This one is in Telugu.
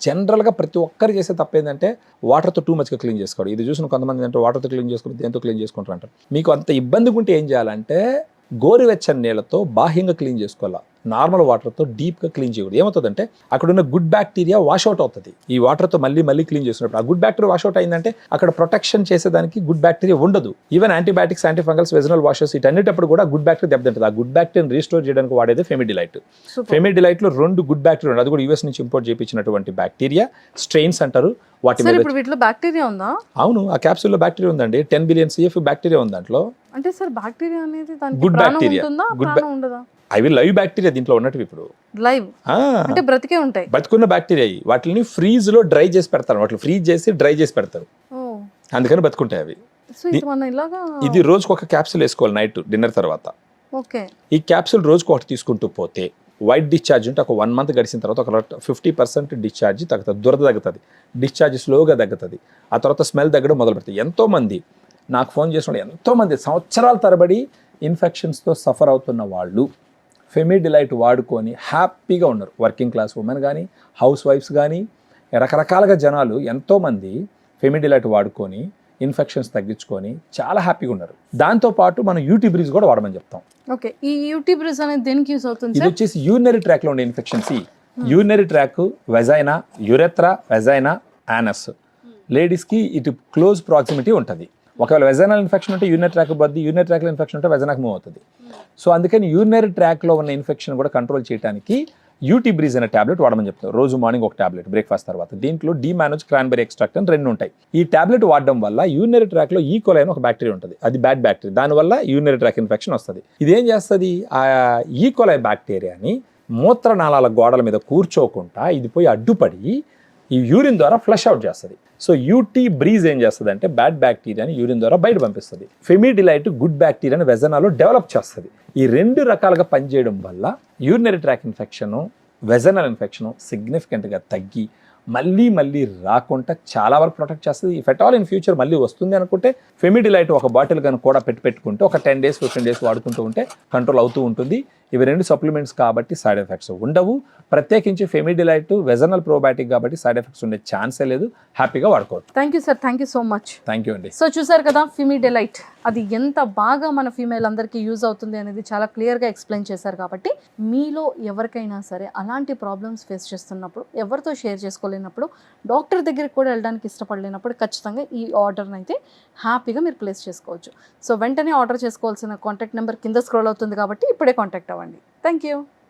జనరల్గా ప్రతి ఒక్కరు చేసే తప్పు ఏంటంటే వాటర్తో టూ మచ్గా క్లీన్ చేసుకోవడం. ఇది చూసిన కొంతమంది అంటే వాటర్తో క్లీన్ చేసుకుని దేంతో క్లీన్ చేసుకుంటారు అంటారు. మీకు అంత ఇబ్బందిగా ఉంటే ఏం చేయాలంటే గోరువెచ్చని నీళ్ళతో బాహ్యంగా క్లీన్ చేసుకోవాలి. నార్మల్ వాటర్తో డీప్గా క్లీన్ చేయకూడదు. ఏమవుతుందంటే అక్కడ ఉన్న గుడ్ బ్యాక్టీరియా వాష్అవుట్ అవుతుంది. ఈ వాటర్తో మళ్ళీ క్లీన్ చేసినప్పుడు ఆ గుడ్ బ్యాక్టీరియా వాష్అవుట్ అయిందంటే అక్కడ ప్రొటెక్షన్ చేసేదానికి గుడ్ బ్యాక్టీరియా ఉండదు. Even antibiotics, antifungals, vaginal washes వీటన్నిటప్పుడు కూడా గుడ్ బ్యాక్టీరియా దెబ్బతింటుంది. ఆ గుడ్ బ్యాక్టీరియా రీస్టోర్ చేయడానికి వాడేది ఫెమిడిలైట్. ఫెమిడిలైట్లో 2 గుడ్ బ్యాక్టీరియా ఉంది. అది కూడా యూఎస్ నుంచి ఇంపోర్ట్ చేయించినటువంటి బ్యాక్టీరియా స్ట్రెయిన్స్ అంటారు. వాటి మీద ఇప్పుడు వీటిలో బ్యాక్టీరియా ఉందా? అవును, ఆ క్యాప్సూల్లో బ్యాక్టీరియా ఉందండి. 10 బిలియన్ CF బ్యాక్టీరియా ఉంది దాంట్లో. అంటే సార్ బ్యాక్టీరియా అనేది గుడ్ బ్యాక్టీరియా, ఉండదా? అవి లైవ్ బ్యాక్టీరియా దీంట్లో ఉన్నట్టు. ఇప్పుడు లైవ్ అంటే బ్రతికే ఉంటాయి, బతుకున్న బ్యాక్టీరియా. వాటిని ఫ్రీజ్ లో డ్రై చేసి పెడతారు. వాటిని ఫ్రీజ్ చేసి డ్రై చేసి పెడతారు, అందుకని బతుకుంటాయి అవి. ఇది రోజుకు ఒక క్యాప్సూల్ వేసుకోవాలి నైట్ డిన్నర్ తర్వాత. ఈ క్యాప్సూల్ రోజుకు ఒకటి తీసుకుంటూ పోతే వైట్ డిశ్చార్జ్ ఉంటే ఒక 1 month గడిచిన తర్వాత ఒక 50% డిశ్చార్జ్ తగ్గుతుంది. దురద తగ్గుతుంది, డిశ్చార్జ్ స్లోగా తగ్గుతుంది. ఆ తర్వాత స్మెల్ తగ్గడం మొదలు పెడుతుంది. ఎంతోమంది నాకు ఫోన్ చేసిన ఎంతోమంది సంవత్సరాల తరబడి ఇన్ఫెక్షన్స్తో సఫర్ అవుతున్న వాళ్ళు ఫెమిడిలైట్ వాడుకొని హ్యాపీగా ఉన్నారు. వర్కింగ్ క్లాస్ ఉమెన్ కానీ, హౌస్ వైఫ్స్ కానీ, రకరకాలుగా జనాలు ఎంతోమంది ఫెమిడిలైట్ వాడుకొని ఇన్ఫెక్షన్స్ తగ్గించుకొని చాలా హ్యాపీగా ఉన్నారు. దాంతోపాటు మనం యూటీ బ్రీజ్ కూడా వాడమని చెప్తాం. ఓకే, ఈ యూటీ బ్రీజ్ అనేది దేనికి యూస్ అవుతుంది? ఇది వచ్చేసి యూరినరీ ట్రాక్లో ఉండే infections. Urinary tract, vagina, urethra, vagina, anus. లేడీస్కి ఇటు క్లోజ్ ప్రాక్సిమిటీ ఉంటుంది. ఒకవేళ వెజైనల్ ఇన్ఫెక్షన్ ఉంటే యూరినరీ ట్రాక్ బద్ది, యూరినరీ ట్రాక్లో ఇన్ఫెక్షన్ ఉంటే వెజైనాకు మూవ్ అవుతుంది. సో అందుకని యూరినరీ ట్రాక్లో ఉన్న ఇన్ఫెక్షన్ కూడా కంట్రోల్ చేయడానికి యూటీ బ్రీజ్ అనే టాబ్లెట్ వాడమని చెప్తారు. రోజు మార్నింగ్ ఒక టాబ్లెట్ బ్రేక్ఫాస్ట్ తర్వాత. దీంట్లో డిమానోజ్, క్రాన్బెరీ ఎక్స్ట్రాక్ట్ అని 2 ఉంటాయి. ఈ టాబ్లెట్ వాడడం వల్ల యూరినరీ ట్రాక్లో ఈకోలై అని ఒక బ్యాక్టీరియా ఉంటుంది. అది బ్యాడ్ బ్యాక్టీరియా. దానివల్ల యూరినరీ ట్రాక్ ఇన్ఫెక్షన్ వస్తుంది. ఇదేం చేస్తుంది, ఆ ఈకోలై బ్యాక్టీరియాని మూత్రనాళాల గోడల మీద కూర్చోకుండా ఇది పోయి అడ్డుపడి ఈ యూరిన్ ద్వారా ఫ్లష్ అవుట్ చేస్తుంది. సో యూటీ బ్రీజ్ ఏం చేస్తుంది అంటే బ్యాడ్ బ్యాక్టీరియాని యూరిన్ ద్వారా బయట పంపిస్తుంది. ఫెమిడిలైట్ గుడ్ బ్యాక్టీరియాని వెజనాలో డెవలప్ చేస్తుంది. ఈ 2 రకాలుగా పనిచేయడం వల్ల urinary tract infection, vaginal infection సిగ్నిఫికెంట్గా తగ్గి మళ్ళీ రాకుండా చాలా వరకు ప్రొటెక్ట్ చేస్తుంది. If at all in future మళ్ళీ వస్తుంది అనుకుంటే ఫెమిడిలైట్ ఒక బాటిల్ కనుక కూడా పెట్టుకుంటే ఒక 10 days 15 days వాడుకుంటూ ఉంటే కంట్రోల్ అవుతూ ఉంటుంది. ఇవి 2 సప్లిమెంట్స్ కాబట్టి సైడ్ ఎఫెక్ట్స్ ఉండవు. ప్రత్యేకించి ఫెమిడిలైట్ వెజనల్ ప్రోబయాటిక్ కాబట్టి సైడ్ ఎఫెక్ట్స్ ఉండే ఛాన్సే లేదు. హ్యాపీగా వాడుకోవచ్చు. Thank you sir, thank you so much. Thank you అండి. సో చూసారు కదా ఫెమిడిలైట్ అది ఎంత బాగా మన ఫీమేల్ అందరికీ యూజ్ అవుతుంది అనేది చాలా క్లియర్గా ఎక్స్ప్లెయిన్ చేశారు. కాబట్టి మీలో ఎవరికైనా సరే అలాంటి ప్రాబ్లమ్స్ ఫేస్ చేస్తున్నప్పుడు, ఎవరితో షేర్ చేసుకోలేనప్పుడు, డాక్టర్ దగ్గరికి కూడా వెళ్ళడానికి ఇష్టపడలేనప్పుడు ఖచ్చితంగా ఈ ఆర్డర్ని అయితే హ్యాపీగా మీరు ప్లేస్ చేసుకోవచ్చు. సో వెంటనే ఆర్డర్ చేసుకోవాల్సిన కాంటాక్ట్ నెంబర్ కింద స్క్రోల్ అవుతుంది కాబట్టి ఇప్పుడే కాంటాక్ట్ అవ్వండి. Thank you.